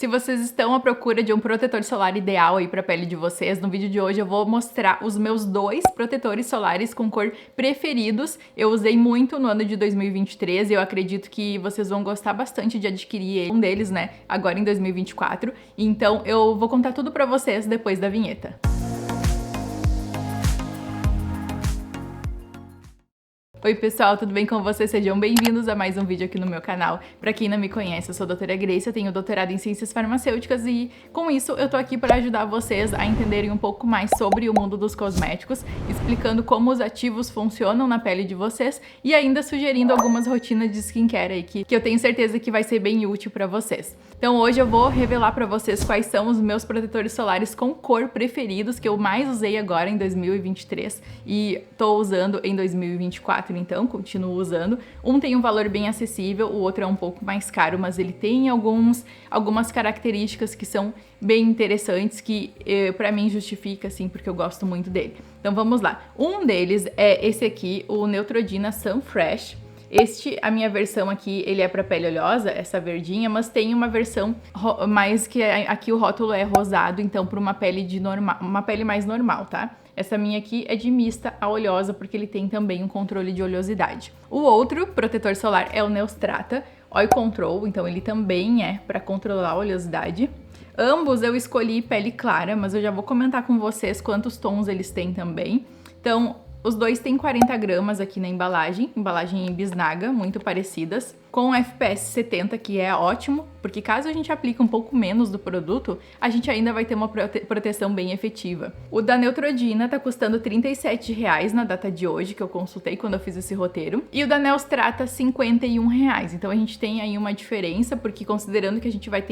Se vocês estão à procura de um protetor solar ideal aí para a pele de vocês, no vídeo de hoje eu vou mostrar os meus 2 protetores solares com cor preferidos. Eu usei muito no ano de 2023 e eu acredito que vocês vão gostar bastante de adquirir um deles, né, agora em 2024. Então eu vou contar tudo para vocês depois da vinheta. Oi pessoal, tudo bem com vocês? Sejam bem-vindos a mais um vídeo aqui no meu canal. Pra quem não me conhece, eu sou a doutora Grace, eu tenho doutorado em Ciências Farmacêuticas e com isso eu tô aqui para ajudar vocês a entenderem um pouco mais sobre o mundo dos cosméticos, explicando como os ativos funcionam na pele de vocês e ainda sugerindo algumas rotinas de skincare aí que eu tenho certeza que vai ser bem útil para vocês. Então hoje eu vou revelar para vocês quais são os meus protetores solares com cor preferidos que eu mais usei agora em 2023 e tô usando em 2024. Então, continuo usando. Um tem um valor bem acessível, o outro é um pouco mais caro, mas ele tem algumas características que são bem interessantes, que pra mim justifica, assim, porque eu gosto muito dele. Então vamos lá. Um deles é esse aqui, o Neutrogena Sun Fresh. A minha versão aqui, ele é para pele oleosa, essa verdinha, mas tem uma versão mais que aqui o rótulo é rosado, então para uma pele mais normal, tá? Essa minha aqui é de mista a oleosa, porque ele tem também um controle de oleosidade. O outro protetor solar é o Neostrata Oil Control, então ele também é para controlar a oleosidade. Ambos eu escolhi pele clara, mas eu já vou comentar com vocês quantos tons eles têm também. Então, os dois têm 40 gramas aqui na embalagem em bisnaga, muito parecidas, com FPS 70, que é ótimo, porque caso a gente aplique um pouco menos do produto, a gente ainda vai ter uma proteção bem efetiva. O da Neutrogena tá custando R$ 37,00 na data de hoje, que eu consultei quando eu fiz esse roteiro, e o da Neostrata R$ 51,00. Então a gente tem aí uma diferença, porque considerando que a gente vai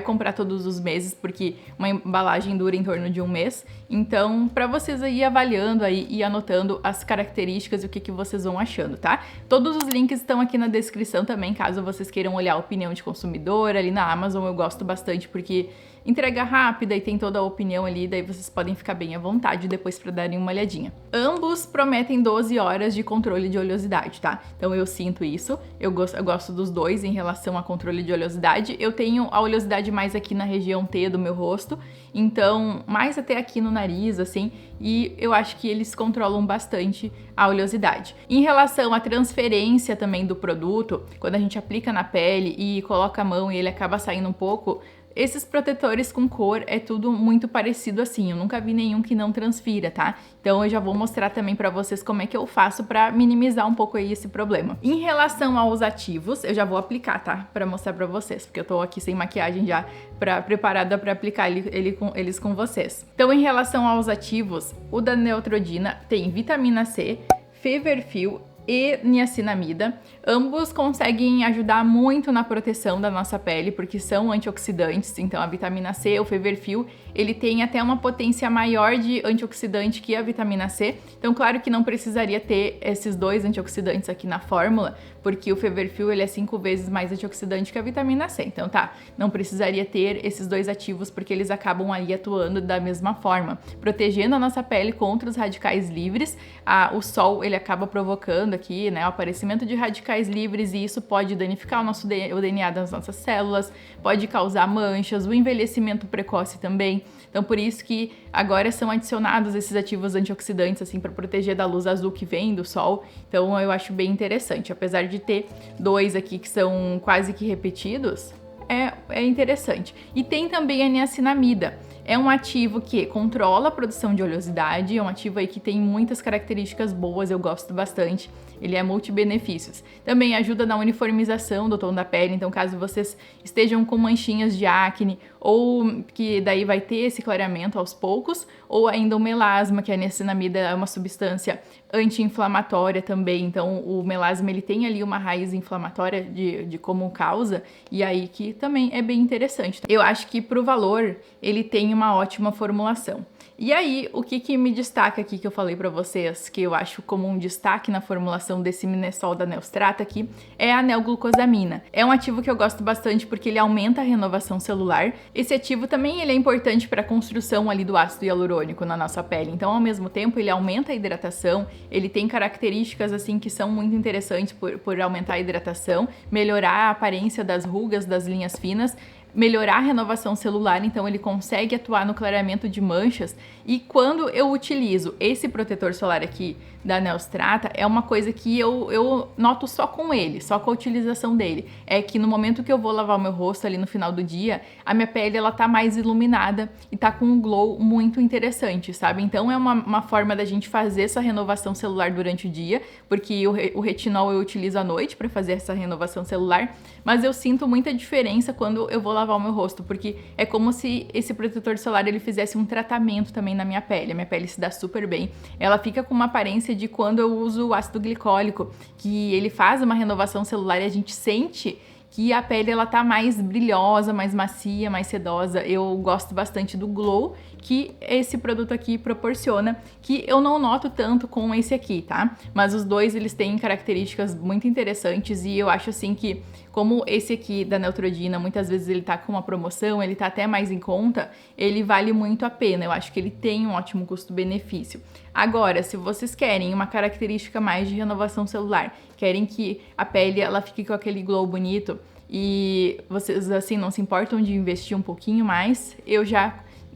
comprar todos os meses, porque uma embalagem dura em torno de um mês, então para vocês aí avaliando aí e anotando as características e o que vocês vão achando, tá? Todos os links estão aqui na descrição também, caso vocês queiram olhar a opinião de consumidor. Ali na Amazon eu gosto bastante porque entrega rápida e tem toda a opinião ali, daí vocês podem ficar bem à vontade depois para darem uma olhadinha. Ambos prometem 12 horas de controle de oleosidade, tá? Então eu sinto isso, eu gosto dos dois em relação a controle de oleosidade. Eu tenho a oleosidade mais aqui na região T do meu rosto, então mais até aqui no nariz, assim, e eu acho que eles controlam bastante a oleosidade. Em relação à transferência também do produto, quando a gente aplica na pele e coloca a mão e ele acaba saindo um pouco, esses protetores com cor é tudo muito parecido assim, eu nunca vi nenhum que não transfira, tá? Então eu já vou mostrar também pra vocês como é que eu faço pra minimizar um pouco aí esse problema. Em relação aos ativos, eu já vou aplicar, tá? Pra mostrar pra vocês, porque eu tô aqui sem maquiagem já preparada pra aplicar eles com vocês. Então em relação aos ativos, o da Neutrogena tem vitamina C, Feverfil e niacinamida. Ambos conseguem ajudar muito na proteção da nossa pele, porque são antioxidantes. Então a vitamina C, o Feverfil, ele tem até uma potência maior de antioxidante que a vitamina C. Então claro que não precisaria ter esses dois antioxidantes aqui na fórmula, porque o Feverfil ele é 5 vezes mais antioxidante que a vitamina C. Então tá, não precisaria ter esses dois ativos, porque eles acabam ali atuando da mesma forma, protegendo a nossa pele contra os radicais livres. O sol ele acaba provocando aqui, né, o aparecimento de radicais livres, e isso pode danificar o DNA das nossas células, pode causar manchas, o envelhecimento precoce também. Então por isso que agora são adicionados esses ativos antioxidantes assim para proteger da luz azul que vem do sol. Então eu acho bem interessante, apesar de ter dois aqui que são quase que repetidos, é interessante. E tem também a niacinamida. É um ativo que controla a produção de oleosidade, é um ativo aí que tem muitas características boas, eu gosto bastante. Ele é multibenefícios. Também ajuda na uniformização do tom da pele, então caso vocês estejam com manchinhas de acne, ou que daí vai ter esse clareamento aos poucos, ou ainda o melasma, que a niacinamida é uma substância anti-inflamatória também, então o melasma ele tem ali uma raiz inflamatória de como causa, e aí que também é bem interessante. Eu acho que pro valor ele tem uma ótima formulação. E aí, o que me destaca aqui que eu falei pra vocês, que eu acho como um destaque na formulação desse Minesol da Neostrata aqui, é a neoglucosamina. É um ativo que eu gosto bastante porque ele aumenta a renovação celular. Esse ativo também ele é importante para a construção ali do ácido hialurônico na nossa pele. Então, ao mesmo tempo, ele aumenta a hidratação, ele tem características assim que são muito interessantes por aumentar a hidratação, melhorar a aparência das rugas, das linhas finas. melhorar a renovação celular, então ele consegue atuar no clareamento de manchas. E quando eu utilizo esse protetor solar aqui da Neostrata, é uma coisa que eu noto só com ele, só com a utilização dele. É que no momento que eu vou lavar o meu rosto ali no final do dia, a minha pele ela tá mais iluminada e tá com um glow muito interessante, sabe? Então é uma forma da gente fazer essa renovação celular durante o dia, porque o retinol eu utilizo à noite para fazer essa renovação celular, mas eu sinto muita diferença quando eu vou lavar o meu rosto, porque é como se esse protetor solar ele fizesse um tratamento também na minha pele. A minha pele se dá super bem, ela fica com uma aparência de quando eu uso o ácido glicólico, que ele faz uma renovação celular e a gente sente que a pele ela tá mais brilhosa, mais macia, mais sedosa. Eu gosto bastante do glow que esse produto aqui proporciona, que eu não noto tanto com esse aqui, tá? Mas os dois, eles têm características muito interessantes e eu acho assim que, como esse aqui da Neutrogena, muitas vezes ele tá com uma promoção, ele tá até mais em conta, ele vale muito a pena. Eu acho que ele tem um ótimo custo-benefício. Agora, se vocês querem uma característica mais de renovação celular, querem que a pele ela fique com aquele glow bonito e vocês assim não se importam de investir um pouquinho mais,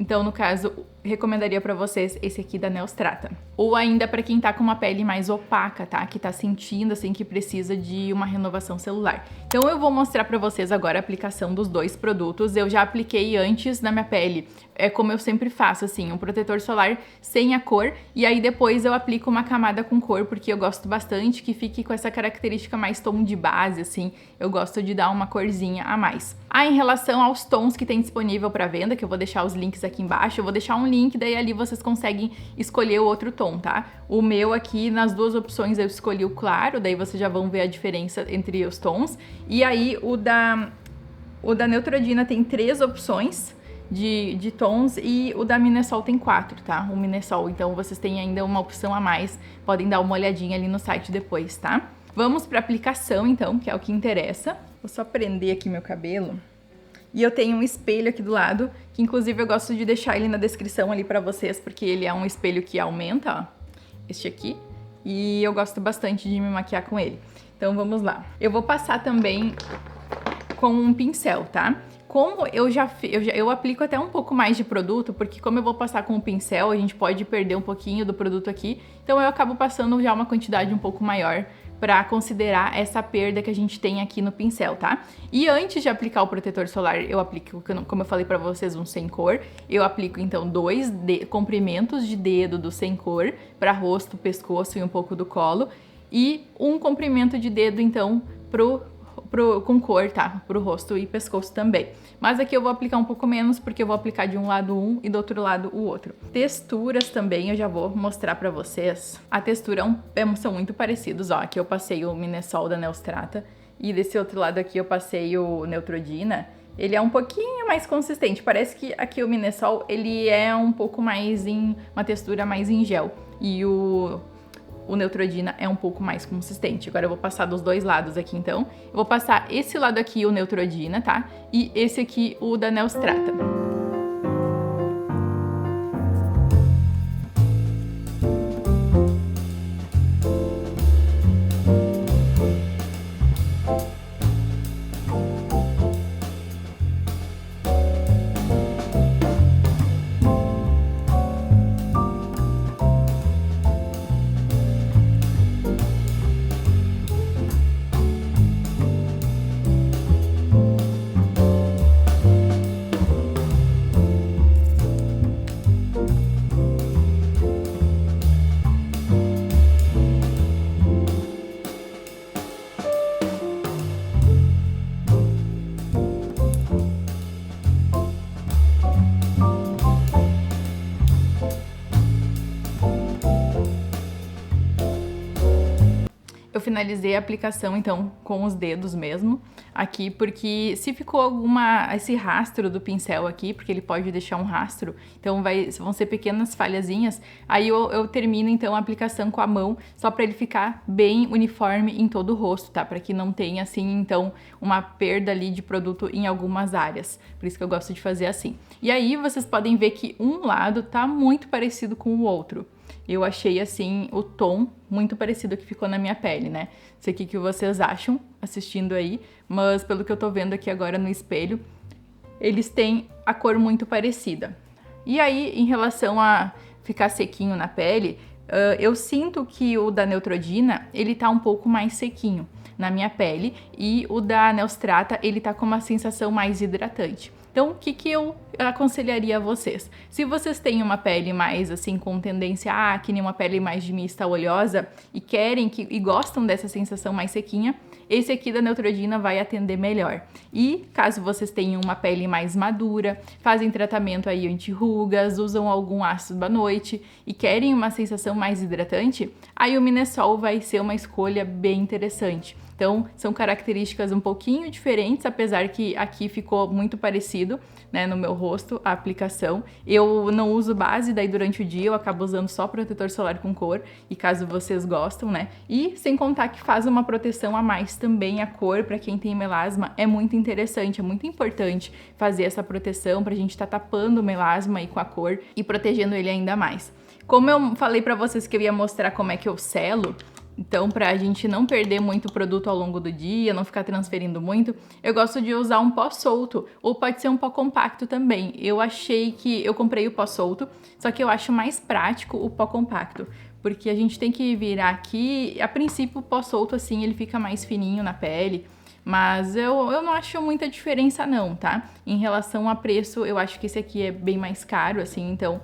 então, no caso, recomendaria pra vocês esse aqui da Neostrata. Ou ainda pra quem tá com uma pele mais opaca, tá? Que tá sentindo, assim, que precisa de uma renovação celular. Então, eu vou mostrar pra vocês agora a aplicação dos dois produtos. Eu já apliquei antes na minha pele, é como eu sempre faço, assim, um protetor solar sem a cor. E aí, depois eu aplico uma camada com cor, porque eu gosto bastante que fique com essa característica mais tom de base, assim. Eu gosto de dar uma corzinha a mais. Em relação aos tons que tem disponível pra venda, que eu vou deixar os links aqui embaixo, eu vou deixar um link, daí ali vocês conseguem escolher o outro tom, tá? O meu aqui, nas duas opções, eu escolhi o claro, daí vocês já vão ver a diferença entre os tons. E aí, o da Neutrogena tem 3 opções de tons e o da Minesol tem 4, tá? O Minesol, então vocês têm ainda uma opção a mais, podem dar uma olhadinha ali no site depois, tá? Vamos pra aplicação, então, que é o que interessa. Vou só prender aqui meu cabelo. E eu tenho um espelho aqui do lado, que inclusive eu gosto de deixar ele na descrição ali pra vocês, porque ele é um espelho que aumenta, ó, este aqui, e eu gosto bastante de me maquiar com ele. Então vamos lá. Eu vou passar também com um pincel, tá? Como eu aplico até um pouco mais de produto, porque como eu vou passar com o pincel, a gente pode perder um pouquinho do produto aqui, então eu acabo passando já uma quantidade um pouco maior para considerar essa perda que a gente tem aqui no pincel, tá? E antes de aplicar o protetor solar, eu aplico, como eu falei pra vocês, um sem cor. Eu aplico, então, 2 comprimentos de dedo do sem cor para rosto, pescoço e um pouco do colo. E um comprimento de dedo, então, com cor, tá? Pro rosto e pescoço também. Mas aqui eu vou aplicar um pouco menos, porque eu vou aplicar de um lado um e do outro lado o outro. Texturas também eu já vou mostrar pra vocês. A textura são muito parecidos, ó. Aqui eu passei o Minesol da Neostrata e desse outro lado aqui eu passei o Neutrogena. Ele é um pouquinho mais consistente. Parece que aqui o Minesol, ele é um pouco mais uma textura mais em gel. E o Neutrogena é um pouco mais consistente. Agora eu vou passar dos dois lados aqui, então. Eu vou passar esse lado aqui, o Neutrogena, tá? E esse aqui, o da Neostrata. Eu finalizei a aplicação, então, com os dedos mesmo, aqui, porque se ficou esse rastro do pincel aqui, porque ele pode deixar um rastro, então vão ser pequenas falhazinhas, aí eu termino, então, a aplicação com a mão, só pra ele ficar bem uniforme em todo o rosto, tá? Pra que não tenha, assim, então, uma perda ali de produto em algumas áreas. Por isso que eu gosto de fazer assim. E aí, vocês podem ver que um lado tá muito parecido com o outro. Eu achei, assim, o tom muito parecido que ficou na minha pele, né? Não sei o que vocês acham assistindo aí, mas pelo que eu tô vendo aqui agora no espelho, eles têm a cor muito parecida. E aí, em relação a ficar sequinho na pele, eu sinto que o da Neutrogena, ele tá um pouco mais sequinho na minha pele, e o da Neostrata, ele tá com uma sensação mais hidratante. Então, o que eu aconselharia a vocês? Se vocês têm uma pele mais assim, com tendência a acne, uma pele mais de mista oleosa, e querem e gostam dessa sensação mais sequinha, esse aqui da Neutrogena vai atender melhor. E caso vocês tenham uma pele mais madura, fazem tratamento aí anti-rugas, usam algum ácido à noite e querem uma sensação mais hidratante, aí o Minesol vai ser uma escolha bem interessante. Então, são características um pouquinho diferentes, apesar que aqui ficou muito parecido, né, no meu rosto, a aplicação. Eu não uso base, daí durante o dia eu acabo usando só protetor solar com cor, e caso vocês gostam, né? E sem contar que faz uma proteção a mais também, a cor, para quem tem melasma, é muito interessante, é muito importante fazer essa proteção pra gente tá tapando o melasma aí com a cor e protegendo ele ainda mais. Como eu falei pra vocês que eu ia mostrar como é que eu selo, então, pra gente não perder muito produto ao longo do dia, não ficar transferindo muito, eu gosto de usar um pó solto, ou pode ser um pó compacto também. Eu comprei o pó solto, só que eu acho mais prático o pó compacto, porque a gente tem que virar aqui, a princípio o pó solto assim, ele fica mais fininho na pele, mas eu não acho muita diferença não, tá? Em relação a preço, eu acho que esse aqui é bem mais caro, assim, então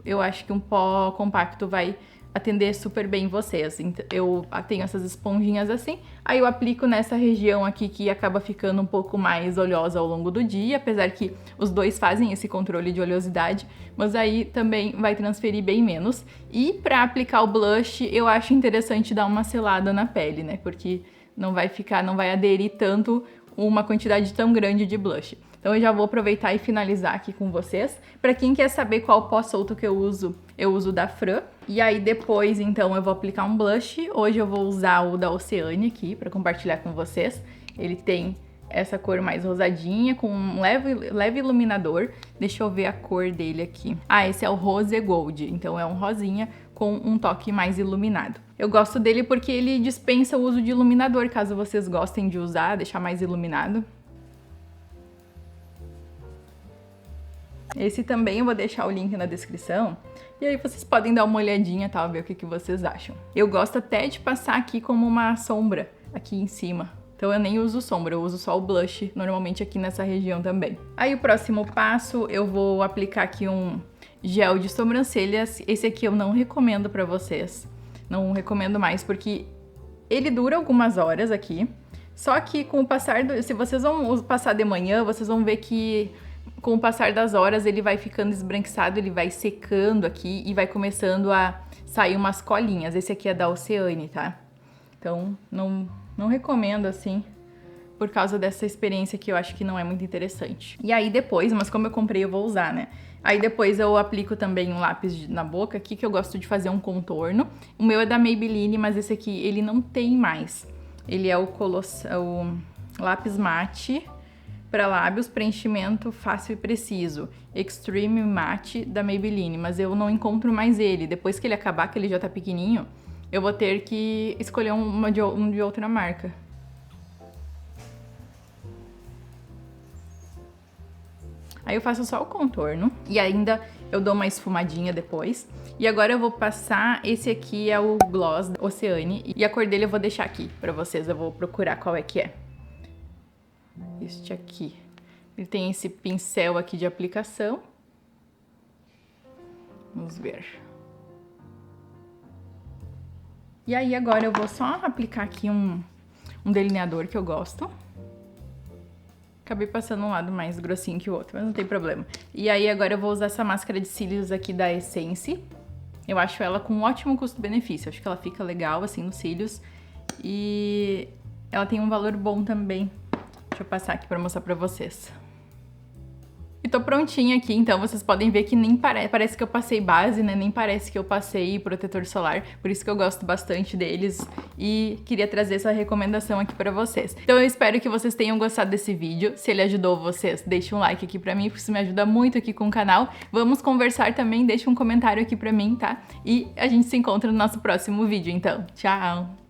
eu acho que um pó compacto vai atender super bem vocês. Eu tenho essas esponjinhas assim, aí eu aplico nessa região aqui que acaba ficando um pouco mais oleosa ao longo do dia, apesar que os dois fazem esse controle de oleosidade, mas aí também vai transferir bem menos. E para aplicar o blush, eu acho interessante dar uma selada na pele, né? Porque não vai aderir tanto uma quantidade tão grande de blush. Então eu já vou aproveitar e finalizar aqui com vocês. Para quem quer saber qual pó solto que eu uso da Fran. E aí depois, então, eu vou aplicar um blush. Hoje eu vou usar o da Oceane aqui para compartilhar com vocês. Ele tem essa cor mais rosadinha, com um leve iluminador. Deixa eu ver a cor dele aqui. Ah, esse é o Rose Gold, então é um rosinha com um toque mais iluminado. Eu gosto dele porque ele dispensa o uso de iluminador, caso vocês gostem de usar, deixar mais iluminado. Esse também eu vou deixar o link na descrição, e aí vocês podem dar uma olhadinha, tá? Ver o que vocês acham. Eu gosto até de passar aqui como uma sombra, aqui em cima. Então eu nem uso sombra, eu uso só o blush, normalmente aqui nessa região também. Aí o próximo passo, eu vou aplicar aqui um gel de sobrancelhas. Esse aqui eu não recomendo pra vocês. Não recomendo mais, porque ele dura algumas horas aqui. Só que com o passar se vocês vão passar de manhã, vocês vão ver que com o passar das horas ele vai ficando esbranquiçado, ele vai secando aqui e vai começando a sair umas colinhas. Esse aqui é da Oceane, tá? Então não recomendo assim, por causa dessa experiência que eu acho que não é muito interessante. E aí depois, mas como eu comprei eu vou usar, né? Aí depois eu aplico também um lápis na boca aqui, que eu gosto de fazer um contorno. O meu é da Maybelline, mas esse aqui ele não tem mais. Ele é o lápis mate para lábios, preenchimento fácil e preciso, Extreme Matte da Maybelline, mas eu não encontro mais ele. Depois que ele acabar, que ele já tá pequenininho, eu vou ter que escolher um de outra marca. Aí eu faço só o contorno e ainda eu dou uma esfumadinha depois. E agora eu vou passar, esse aqui é o gloss da Oceane, e a cor dele eu vou deixar aqui pra vocês, eu vou procurar qual é que é. Este aqui. Ele tem esse pincel aqui de aplicação. Vamos ver. E aí agora eu vou só aplicar aqui um delineador que eu gosto. Acabei passando um lado mais grossinho que o outro, mas não tem problema. E aí agora eu vou usar essa máscara de cílios aqui da Essence. Eu acho ela com um ótimo custo-benefício. Acho que ela fica legal assim nos cílios. E ela tem um valor bom também. Deixa eu passar aqui pra mostrar pra vocês. E tô prontinha aqui, então vocês podem ver que nem parece que eu passei base, né? Nem parece que eu passei protetor solar, por isso que eu gosto bastante deles e queria trazer essa recomendação aqui pra vocês. Então eu espero que vocês tenham gostado desse vídeo. Se ele ajudou vocês, deixe um like aqui pra mim, porque isso me ajuda muito aqui com o canal. Vamos conversar também, deixe um comentário aqui pra mim, tá? E a gente se encontra no nosso próximo vídeo, então. Tchau!